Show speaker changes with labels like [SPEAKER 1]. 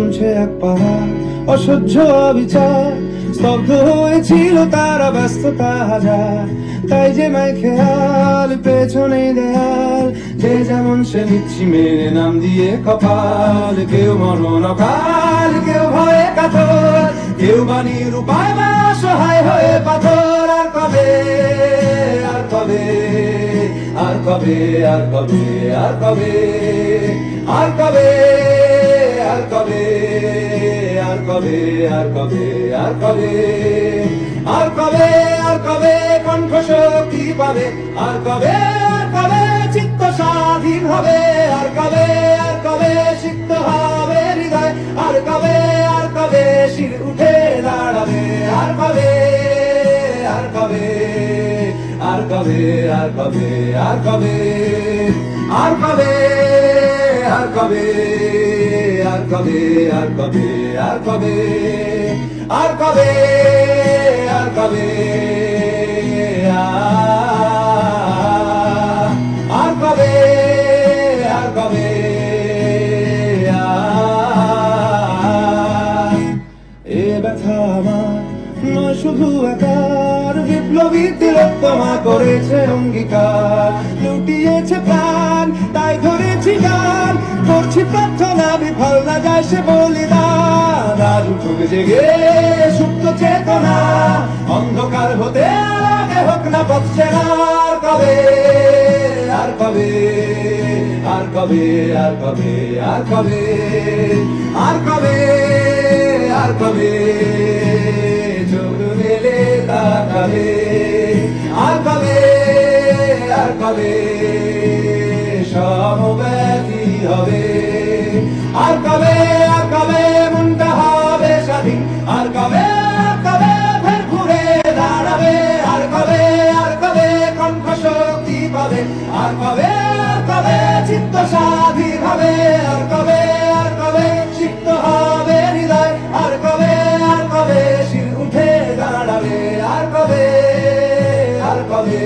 [SPEAKER 1] নামছে এক পাহাড়, অসহ্য অবিচার, স্তব্ধ হয়েছিল তারা ব্যস্ততা হাজার। তাই যে মাই খেয়াল পেছনে দেয়াল, যে যেমন সে নিচ্ছি মেরে নাম দিয়ে কপাল। কেউ মরণ অকাল, কেউ ভয়ে কাতর, কেউ বাণীর উপায় বা সহায় হয়ে পাথর। আর কবে, আর কবে, আর কবে, আর কবে, আর কবে, আর কবে, আর কবে, আর কবে, আর কবে, আর কবে, আর কবে, আর কবে কণ্ঠ শক্তি পাবে, আর কবে, আর কবে চিত্ত স্বাধীন হবে, আর কবে, আর কবে সিক্ত হবে হৃদয়, আর কবে, আর কবে শির উঠে দাঁড়াবে, আর কবে, আর কবে, আর কবে, আর কবে, আর কবে, আর কবে, আর কবে, আর কবে, আর কবে, আর কবে, আর কবে, আর কবে, আর কবে, আর কবে, এ ব্যথা আমার নয় শুধু একার, বিপ্লবী তিলোত্তমা করেছে অঙ্গীকার, লুটিয়েছে প্রাণ তাই ধরেছি গান, করছি প্রার্থনা বিফল না যায় সে বলিদান। আজ উঠুক জেগে সুপ্ত চেতনা, অন্ধকার হতে আগে হোক না পথ চেনা। আর কবে, আর কবে, আর কবে, আর কবে, আর কবে, আর কবে, আর কবে চোখ মেলে তাকাবে, আর কবে, আর কবে সমব্যথী হবে, আর কবে, আর কবে মনটা হবে স্বাধীন, আর কবে, আর কবে ফের ঘুরে দাঁড়াবে, আর কবে, আর কবে কণ্ঠ শক্তি পাবে, আর কবে, আর কবে চিত্ত স্বাধীন হবে, আর কবে, আর কবে সিক্ত হবে হৃদয়, আর কবে, আর কবে শির উঠে দাঁড়াবে, আর কবে, আর কবে।